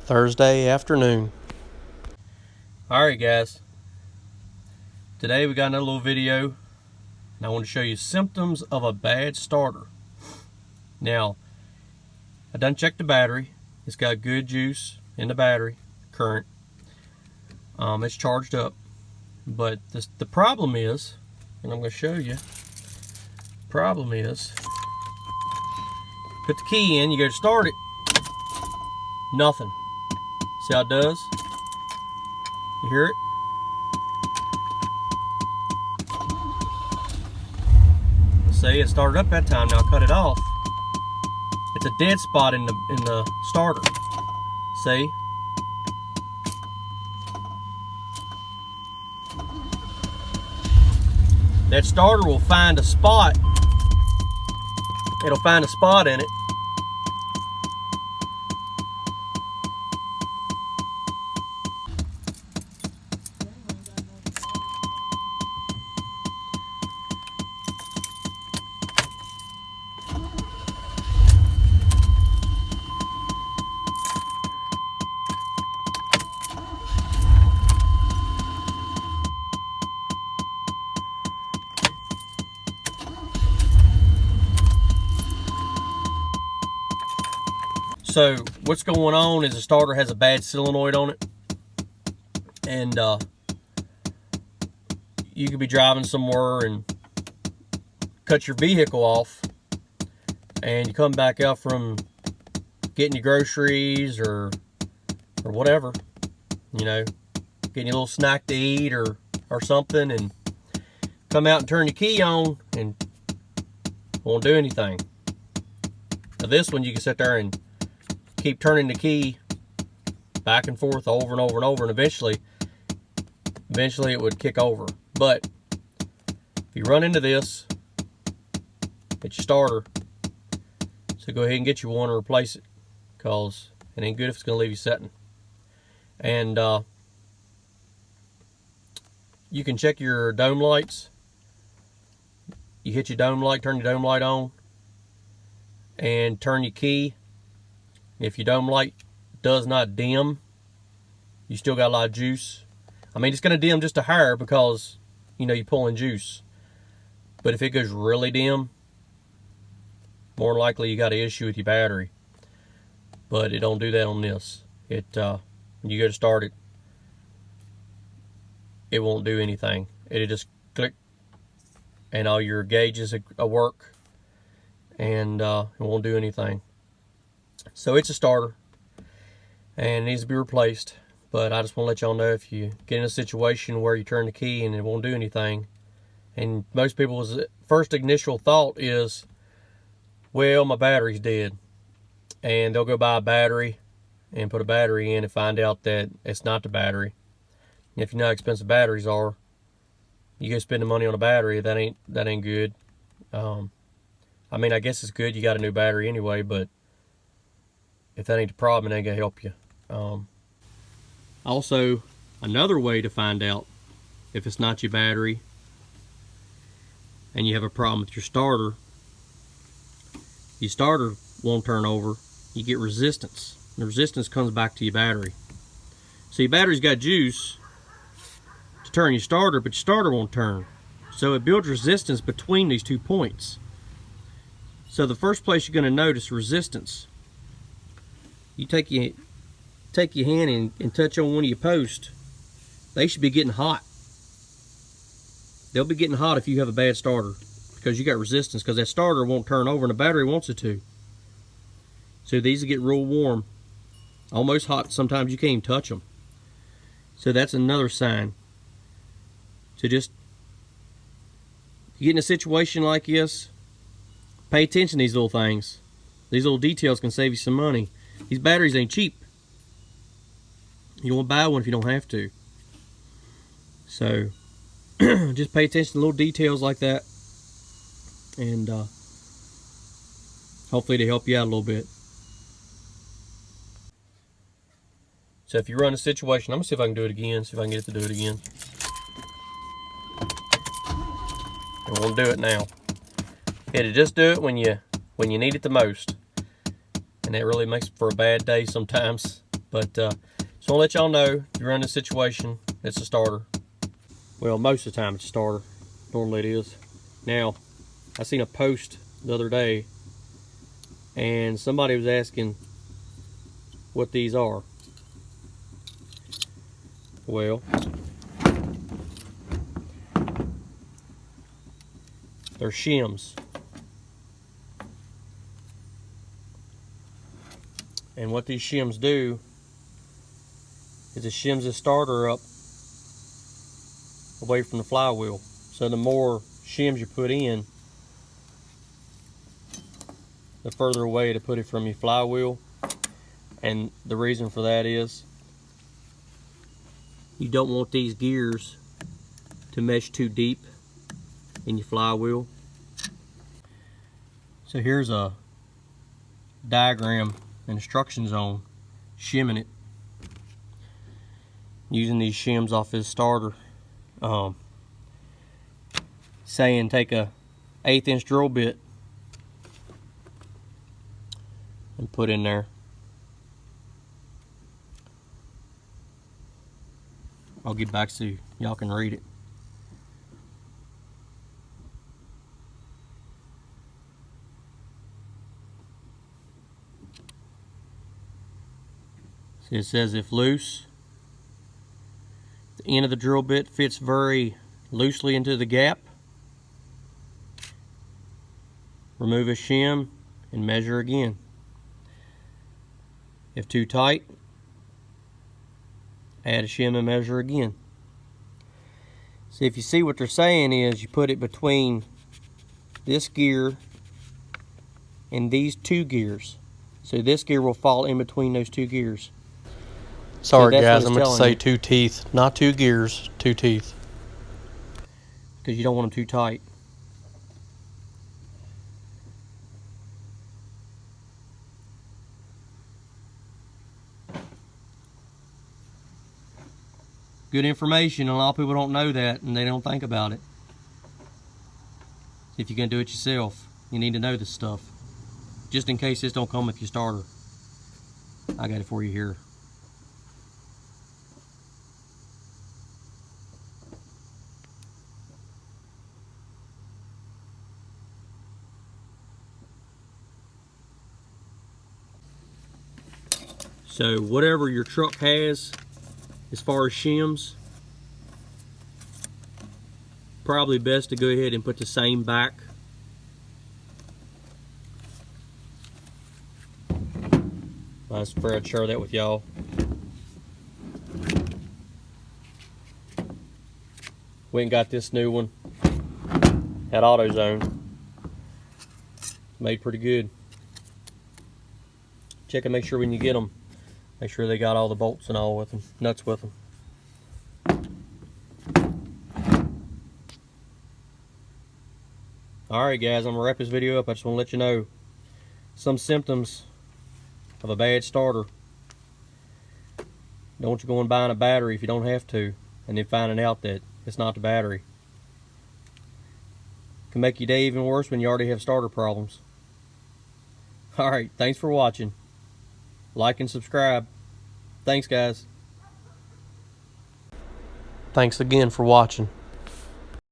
Thursday afternoon. Alright guys, today we got another little video and I want to show you symptoms of a bad starter. Now, I done checked the battery. It's got good juice in the battery, current. It's charged up, but the problem is, and I'm going to show you, problem is, put the key in, you go to start it, nothing. See how it does? You hear it? See, it started up that time. Now I cut it off. It's a dead spot in the starter. See? That starter will find a spot. It'll find a spot in it. So what's going on is the starter has a bad solenoid on it, and you could be driving somewhere and cut your vehicle off, and you come back out from getting your groceries or whatever, you know, getting your little snack to eat or something, and come out and turn your key on and won't do anything. Now this one you can sit there and keep turning the key back and forth over and over and over, and eventually it would kick over. But if you run into this, it's your starter, so go ahead and get you one and replace it, because it ain't good if it's going to leave you setting. And you can check your dome lights. You hit your dome light, turn your dome light on, and turn your key. If your dome light does not dim, you still got a lot of juice. I mean, it's going to dim just a hair because, you know, you're pulling juice. But if it goes really dim, more than likely you got an issue with your battery. But it don't do that on this. When you go to start it, it won't do anything. It'll just click, and all your gauges will work, and it won't do anything. So it's a starter and it needs to be replaced. But I just want to let y'all know, if you get in a situation where you turn the key and it won't do anything, and most people's first initial thought is, well, my battery's dead, and they'll go buy a battery and put a battery in and find out that it's not the battery. And if you know how expensive batteries are, you go spend the money on a battery, that ain't good. I mean, I guess it's good you got a new battery anyway, but if that ain't the problem, it ain't gonna help you. Also, another way to find out if it's not your battery and you have a problem with your starter won't turn over. You get resistance. The resistance comes back to your battery. So your battery's got juice to turn your starter, but your starter won't turn. So it builds resistance between these 2 points. So the first place you're gonna notice resistance, you take your hand and touch on one of your posts, they should be getting hot. They'll be getting hot if you have a bad starter, because you got resistance, because that starter won't turn over and the battery wants it to. So these will get real warm, almost hot. Sometimes you can't even touch them. So that's another sign. So just, you get in a situation like this, pay attention to these little things. These little details can save you some money. These batteries ain't cheap. You won't buy one if you don't have to. So just pay attention to little details like that, and hopefully they help you out a little bit. So if you run a situation, I'm gonna see if I can do it again, see if I can get it to do it again. And we'll do it now. It'll just do it when you need it the most. And that really makes for a bad day sometimes. But so I'll let y'all know if you're in this situation, it's a starter. Well, most of the time it's a starter. Normally it is. Now, I seen a post the other day and somebody was asking what these are. Well, they're shims. And what these shims do is it shims the starter up away from the flywheel. So the more shims you put in, the further away to put it from your flywheel. And the reason for that is you don't want these gears to mesh too deep in your flywheel. So here's a diagram and instructions on shimming it using these shims off this starter. Saying take a 1/8 inch drill bit and put in there. I'll get back so y'all can read it. See, it says if loose, the end of the drill bit fits very loosely into the gap, remove a shim and measure again. If too tight, add a shim and measure again. See, if you see what they're saying is you put it between this gear and these two gears. So this gear will fall in between those two gears. Sorry so guys, I meant to say 2 teeth, not 2 gears, 2 teeth. Because you don't want them too tight. Good information, and a lot of people don't know that and they don't think about it. If you're going to do it yourself, you need to know this stuff. Just in case this don't come with your starter. I got it for you here. So whatever your truck has as far as shims, probably best to go ahead and put the same back. I was afraid I'd share that with y'all. Went and got this new one at AutoZone. Made pretty good. Check and make sure when you get them, make sure they got all the bolts and all with them, nuts with them. Alright guys, I'm going to wrap this video up. I just want to let you know some symptoms of a bad starter. Don't want you going buying a battery if you don't have to, and then finding out that it's not the battery. Can make your day even worse when you already have starter problems. Alright, thanks for watching. Like and subscribe. Thanks guys. Thanks again for watching.